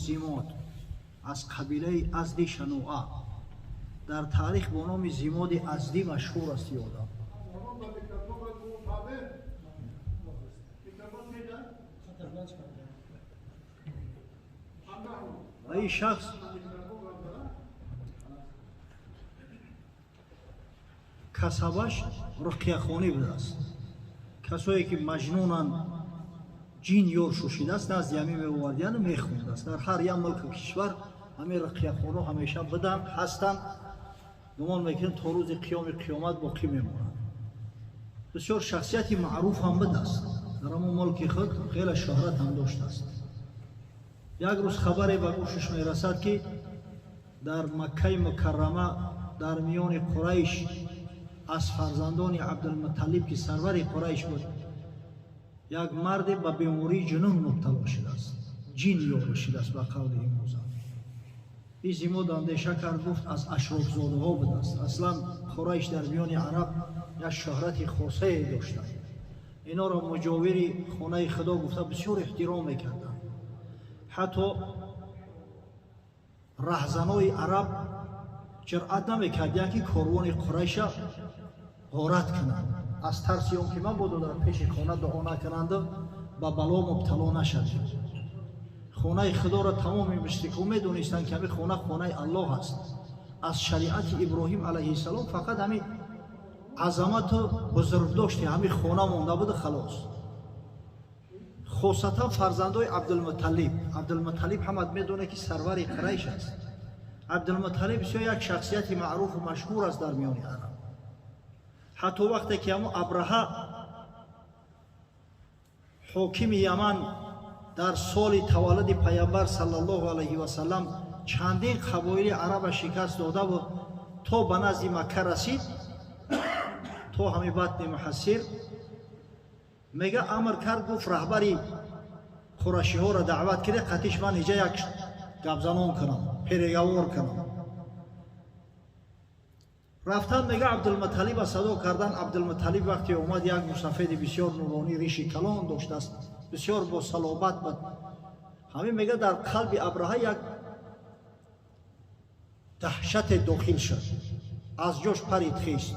زیماد از قبیله ازدی شنوعه در تاریخ با نام زیماد ازدی مشهور است. یادم این شخص کسبش رقیه‌خوانی بوده است. کسایی که مجنونن جین یور شوشیده است نزد یمی می‌آوردن و می‌خوانده است. در هر یک ملک کشور همین رقیه‌خوان‌ها همیشه بودن هستند. گمان میکنم تا روز قیامت باقی میمونند. بسیار شخصیتی معروف هم بوده است. در همون ملک خود خیلی شهرت هم داشته است. یک روز خبری به گوشش میرسد که در مکه مکرمه در میان قریش از فرزندان عبدالمطلب که سرور قریش بود یک مرد به بیماری جنون مبتلا شده است. جین یور شده است به قول امروز. این زیماد اندیشه کرد گفت از اشراف زاده ها بوده است. اصلا قریش در میان عرب یک شهرت خاصه داشتند. اینا را مجاوری خانه خدا گفته بسیار احترام میکردند. حتی رهزنای عرب جرأت نمیکرد که کاروان قریش غارت کنند. از ترس اون که من بود در پیش خانه دعا نکنند به بلا مبتلا نشد. خانه خدا را تمام مشرکان میدونستند که همین خانه الله است. از شریعت ابراهیم علیه السلام فقط همین عظمت و بزرگداشتی همین خانه مونده بود خلاص. خاصتا فرزندای عبدالمطلب هم میدونه که سرور قریش است. عبدالمطلب یک شخصیت معروف و مشهور است در میان عرب. حتی وقتی که همون ابرهه حاکم یمن در سال تولد پیامبر صلی الله علیه و سلم چندین قبایل عرب شکست داده و تا به نزد مکه رسید، تا همین بطن محصر میگه امر کرد گفت رهبری قریشی ها را دعوت کرده قطیش من اینجا یک گبزنان کنم پیرگوار کنم. رفتن میگه عبدالمطلب صدا کردن. عبدالمطلب وقتی اومد یک مسافد بسیار نورانی ریش کلان داشته است، بسیار با صلابت بود. همین میگه در قلب ابرهه یک دهشت داخل شد، از جاش پرید خیست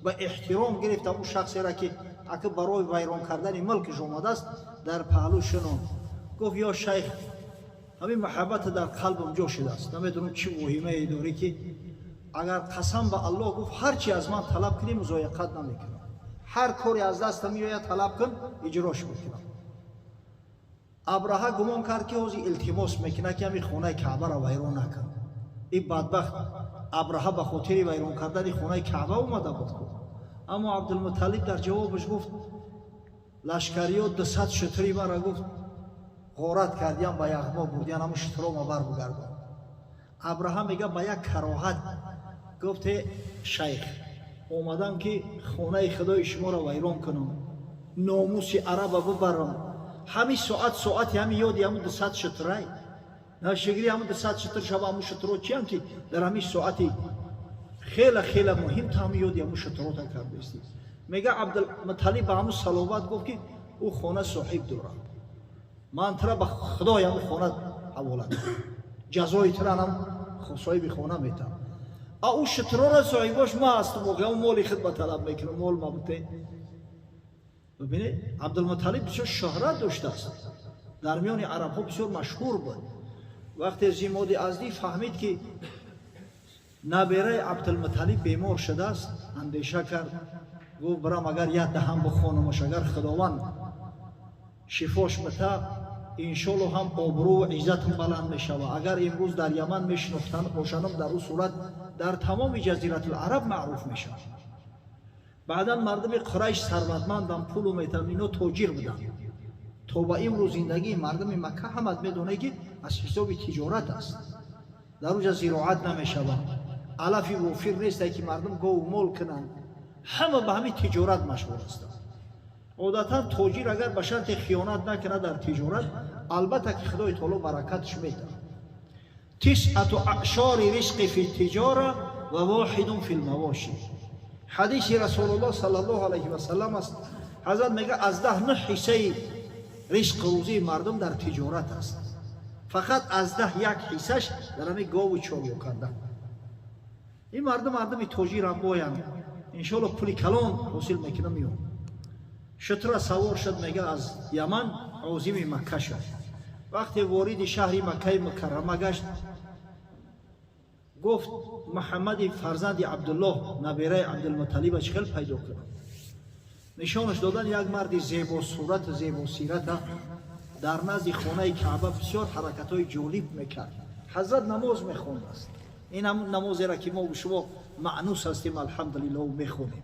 و احترام گرفت اون شخصی را که اگه برای ویران کردن ملکش اومده است در پهلو شنون. گفت یا شیخ همین محبت در قلبم جا شده است، نمیدونم چی وهیمه داری که اگر قسم به الله گفت هرچی از من طلب کنی مضایقت نمیکنم، هر کاری از دستم میآید طلب کن اجراش میکنم. ابرهه گمان کرد که اوزی التماس میکنه که همین خانه کعبه را ویران نکن. این بدبخت ابرهه به خاطر ویران کردن خانه کعبه اومده بود. اما عبدالمطلب در جوابش گفت لشکریات 200 شتری مرا گفت غارت کردیم به یغما بردیم همون شترا ما بر بگردم. ابرهه میگه به یک کراهت گفت شیخ اومدم که خانه خدای شما را ویران کنم، ناموس عرب ببرم. همین ساعت همین یادی همون 200 شترای نشگری همون 200 شتر شبا همون شترا چی هم که در همین ساعتی خیلی مهم تا همین یادی همون شترا تا کرده است. میگه عبدالمطلب به همون صلوات گفت که او خانه صاحب داره، من ترا به خدای همون خانه حواله کنم، جزای ترا هم صاحب خانه میتم. او شترا را صاحبش ما هستم و اون مالی خدمت طلب میکنم، مال ما بوده. ببینید عبدالمطلب بسیار شهرت داشته است، در میان عرب ها بسیار مشهور بود. وقتی زیماد ازدی فهمید که نبیره عبدالمطلب بیمار شده است اندیشه کرد. گفت برام اگر یک دهم بخوانمش، اگر خداوند شفاش بده انشالله هم آبرو و عزتم بلند میشود. اگر امروز در یمن میشناختن باشنم در اون صورت در تمام جزیره العرب معروف میشم. بعدا مردم قریش ثروتمندن، پول میتن، اینا تاجر بودن. تا به امروز زندگی مردم مکه هم میدونه که از حساب تجارت است، در اونجا زراعت نمیشود، علفی وفر نیست که مردم گو مول کنن، همه به همین تجارت مشغول هستند. عادتا تاجر اگر به شرط خیانت نکنه در تجارت، البته که خدای تعالی برکتش میده. 9 اعشار رزق فی التجاره و واحد فی المواشی. حدیث رسول الله صلی الله علیه و سلم است. حضرت میگه از 10 حصه رزق روزی مردم در تجارت است. فقط از 10 یک حصهش در همین گاو چاریو کردن. این مردمی تاجر هم باید انشالله پولی کلان حاصل میکنه میون. شتر سوار شد میگه از یمن عازم مکه شد. وقتی وارد شهر مکه مکرمه گشت گفت محمد فرزند عبدالله نبیره عبدالمطلب چخیل پیدا کنم. نشانش دادن یک مرد زیبا صورت زیبا سیرت در نزد خانه کعبه بسیار حرکت های جالب میکرد. حضرت نماز میخوند است. این هم نمازی را که ما شما معنوس هستیم الحمدلله میخونیم.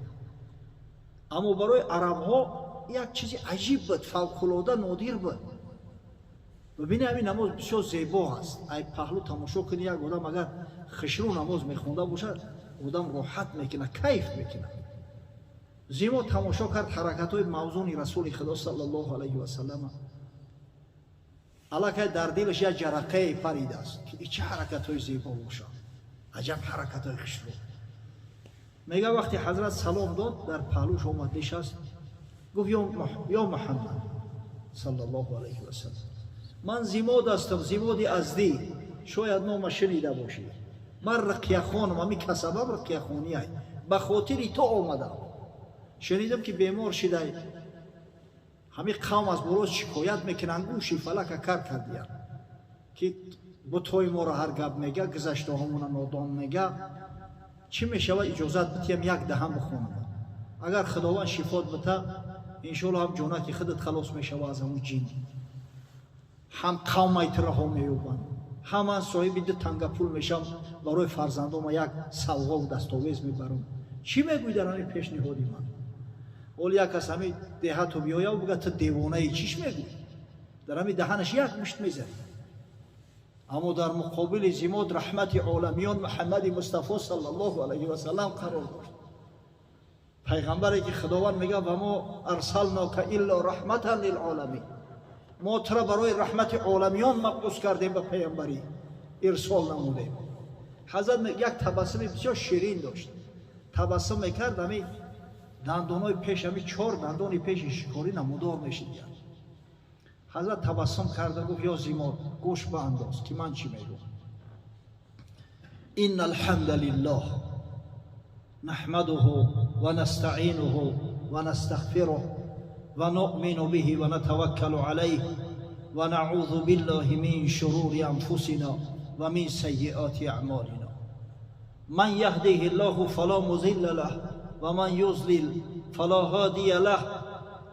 اما برای عرب ها یک چیزی عجیب بود، فوق العاده نادر بود. ببینید همین نماز بسیار زیبا است. ای پهلو تماشا کنی یک آدم اگر خشرو نماز میخونده باشد آدم راحت میکنه، کیف میکنه. زیبا تماشا کرد حرکت های موزون رسول خدا صلی الله علیه و سلم. الکی در دلش یک جرقه پرید است که چه حرکت های زیبا باشد، عجب حرکت های خشرو. میگه وقتی حضرت سلام داد در پهلوش آمد نشست گفت یا محمد صلی الله علیه و سلم من زیماد هستم، زیماد ازدی، شاید نام شنیده باشی. من رقیه خانم، همی کسبم رقیه خانی های به خاطر تو آمدم. شنیدم که بیمار شده، همین قوم از بروز شکایت میکنن گوشی فلک کار کردیم که با توی ما را هر گپ میگه، گذشته همون نادان میگه. چی میشه و اجازت بتیم یک دهم بخونم. اگر خداوند شفات بده انشالله هم جونک خودت خلاص میشه و از همون جین. هم قوم ایتره ها میوبن، هم من صاحب ده تنگ پول میشم برای فرزندم یک سوغا و دستاویز میبرم. چی میگوی در همین پیش نهادی من؟ اول یک کس همین دهت رو بیاید و بگه تو دیوانه ای، چیش میگوی؟ در همین دهنش یک مشت میزنی. اما در مقابل زیماد رحمت عالمیان محمد مصطفی صلی الله علیه و سلم قرار داشت. پیغمبری که خداوند میگه و ما ارسلناک الا رحمتا للعالمین، ما ترا برای رحمت عالمیان مبعوث کردیم به پیامبری ارسال نمودیم. حضرت یک تبسم بسیار شیرین داشت، تبسم میکرد همین دندانای پیش همین 4 دندان پیش شکاری نمودار میشید. حضرت تبسم کرد گفت یا زیماد گوش به انداز که من چی میگم. ان الحمد لله نحمده و نستعینه و نستغفره و نؤمن به و نتوکل علیه و نعوذ بالله من شرور انفسنا و من سیئات اعمالنا. من یهده الله فلا مضل له و من یضلل فلا هادی له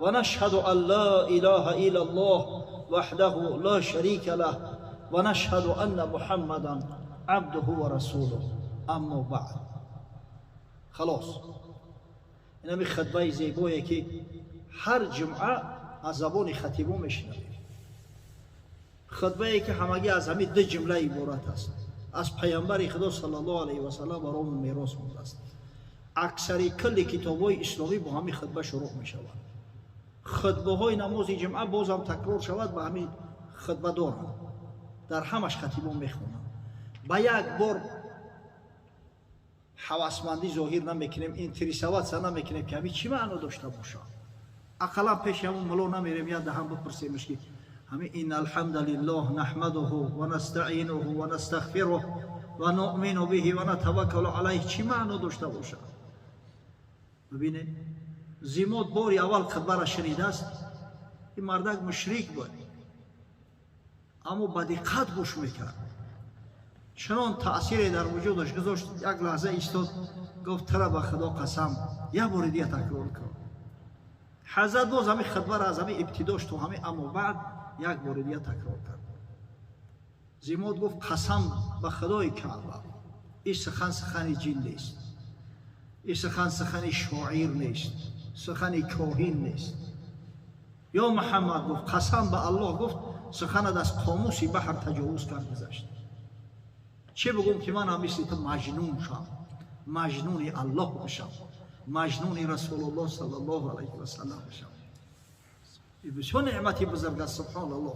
و نشهد ان لا اله الا الله وحده لا شریک له و نشهد ان محمدا عبده و رسوله. اما بعد. خلاص این همی خطبه زیبایی که هر جمعه از زبان خطیبا میشنویم. خطبه ای که همگی از همین 2 جمله عبارت است. از پیامبر خدا صلی الله علیه و سلم برامون میراث مونده است. اکثر کل کتاب‌های اسلامی با همین خطبه شروع میشود. خطبه های نماز جمعه باز هم تکرار شود به همین خطبه دارن. در همش خطیبان میخونن. با یک بار حواسمندی ظاهر نمیکنیم، انتریسوات سر نمیکنیم که همین چی معنی داشته باشه. اقلا پیش همون ملو نمیریم یا دهم بپرسیمش که همین این الحمد لله نحمده و نستعینه و نستغفره و نؤمن به و نتوکل علیه چی معنی داشته باشه. ببینید زیماد باری اول خطبه را شنیده است. این مردک مشرک بود اما با دقت گوش میکرد. چنان تأثیری در وجودش گذاشت یک لحظه ایستاد گفت ترا به خدا قسم یک بار دیگه تکرار کن. حضرت باز همین خطبه را از همین ابتداش تو همین اما بعد یک بار دیگه تکرار کرد. زیماد گفت قسم به خدای کعبه این سخن سخن جن نیست، این سخن سخن شاعر نیست، سخن کاهن نیست. یا محمد گفت قسم به الله گفت سخن از قاموس بحر تجاوز کرد گذشت. چه بگم که من هم مثل تو مجنون شم، مجنون الله بشم، مجنون رسول الله صلی الله علیه و سلم بشم. این بسیار نعمتی بزرگ است سبحان الله.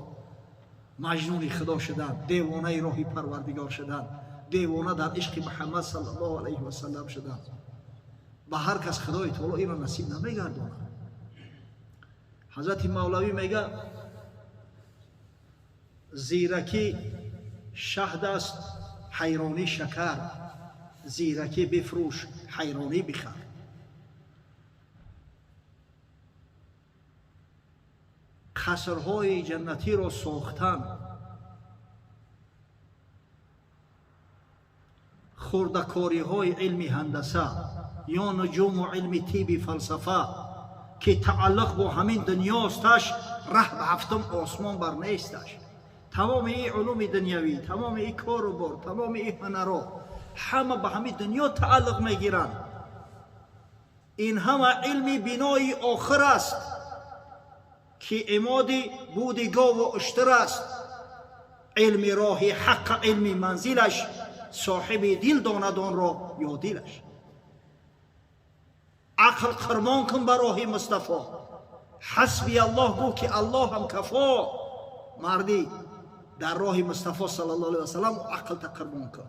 مجنون خدا شدن، دیوانه راهی پروردگار شدن، دیوانه در عشق محمد صلی الله علیه و سلم شدن. به هر کس خدای تعالی این را نصیب نمیگردونه. حضرت مولوی میگه زیرکی شهد است، حیرانی شکر. زیرکی بفروش، حیرانی بخر. قصرهای جنتی را ساختن، خردکاری های علمی هندسه یا نجوم و علمی طب فلسفه که تعلق با همین دنیاستش، ره به هفتم آسمان بر نیستش. تمام این علوم دنیوی، تمام این کار و بار، تمام این هنرها همه به همین دنیا تعلق میگیرند. این همه علمی بینای آخر است که امادی بودی گاو و اشتر است. علمی راهی حق، علمی منزلش، صاحب دل داند آن را یا دلش. عقل قربان کن بر راه مصطفی. حسبی الله گو که الله هم کفا. مردی در راه مصطفی صلی الله علیه و سلم عقل قربان کن.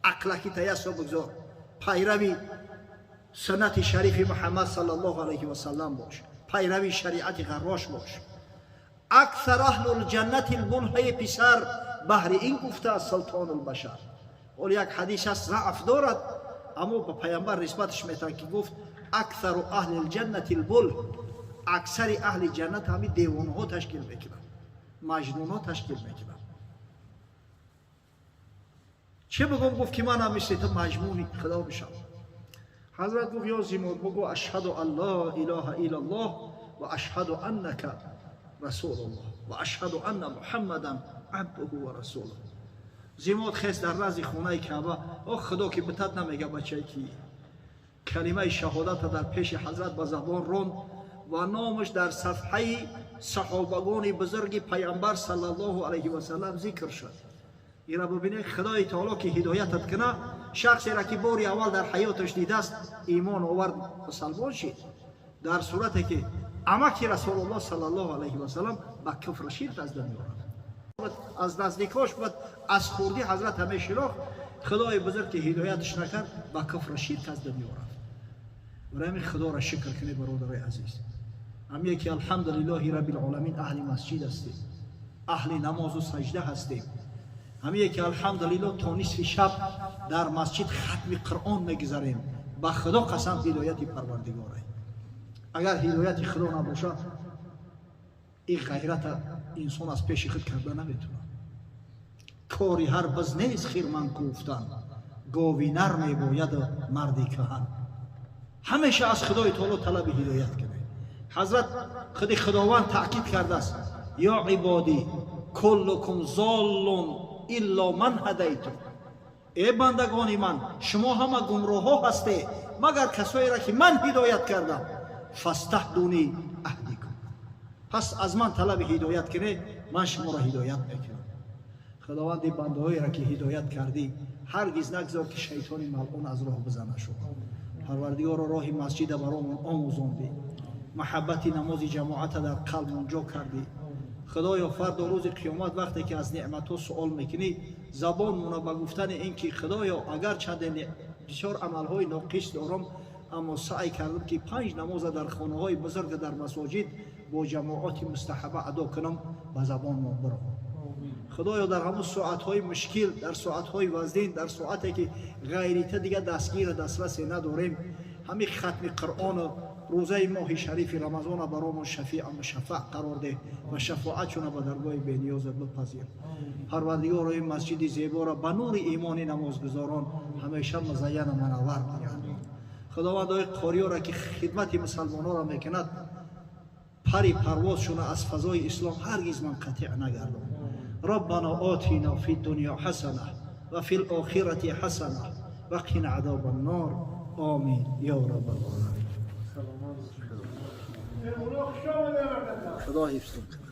عقلکی تیسر بگذار، پیروی سنت شریف محمد صلی الله علیه و سلم باش، پیروی شریعت غراش باش. اکثر اهل الجنت البلهه پسر، بهر این گفته از سلطان البشر. ولی یک حدیث است ضعف دارد، اما به پیامبر نسبتش میتن که گفت اکثر اهل الجنت البله، اکثر اهل جنت همین دیوانه ها تشکیل میکنن، مجنون ها تشکیل میکنن. چه بگم؟ گفت که من هم مثل تو مجنونی، خدا بشم. حضرت گفت یا زیمود بگو اشهد ان لا اله الا الله و اشهد انک رسول الله و اشهد ان محمدا عبده و رسوله. زیمود خیست در رز خونه کعبه، آخ خدا که بتت نمیگه بچه کی کلمه شهادت در پیش حضرت به زبان راند و نامش در صفحه صحابگان بزرگ پیامبر صلی الله علیه و سلم ذکر شد. این را ببینید خدای تعالی که هدایتت کنه، شخصی را که باری اول در حیاتش دیده است ایمان آورد مسلمان شد، در صورتی که امک رسول الله صلی الله علیه و سلم به کفر شرک از دنیا رفت. از نزدیکاش بود از خوردی حضرت همه شراخ، خدای بزرگ که هدایتش نکرد به کفر شرک از دنیا رفت. برای همین خدا را شکر کنید برادرای عزیز. همین که الحمدلله رب العالمین اهل مسجد هستیم، اهل نماز و سجده هستیم. همین که الحمدلله تا نصف شب در مسجد ختم قرآن میگذاریم. با خدا قسم هدایت پروردگاره. اگر هدایت خدا نباشه این غیرت انسان از پیش خود کرده نمیتونه. کاری هر بز نیست خیرمن گفتن، گاوی نر میباید مردی کهن. همیشه از خدای تعالی طلب هدایت کنه. حضرت خداوند تاکید کرده است یا عبادی کلکم ضال الا من هدیتم. ای بندگان من، شما همه گمراه ها هستید مگر کسایی را که من هدایت کردم. فاستهدونی اهدیکم. پس از من طلب هدایت کنه، من شما را هدایت میکنم. خداوند بندهایی را که هدایت کردی هرگز نگذار که شیطان ملعون از راه بزنه شد. پروردگار راه مسجد برامون آموزاندی، محبت نماز جماعت در قلبمون جا کردی. خدایا فردا روز قیامت وقتی که از نعمت‌ها سوال میکنی، زبانمون به گفتن این که خدایا اگر چند بسیار عمل‌های ناقص دارم اما سعی کردم که 5 نماز در خانه‌های بزرگ در مساجد با جماعت مستحبه ادا کنم، به زبانمون برام. خدایا در همون ساعت‌های مشکل، در ساعت‌های وزین، در ساعتی که غیریت دیگه دستگیر دسترسی نداریم، همین ختم قرآن روزه ماه شریف رمضان برامون شفیع و مشفع قرار ده و شفاعتشون به درگاه بی‌نیازت بپذیر. پروردگار این مسجد زیبا را به نور ایمان نمازگزاران همیشه مزین و منور کنید. خداوند قاری‌ها را که خدمت مسلمانان را میکند، پری پروازشون از فضای اسلام هرگز منقطع نگردان. ربنا آتنا فی الدنیا حسنه و فی الاخره حسنه و قنا عذاب النار. آمین یا رب العالمین. خدا حفظ کنه.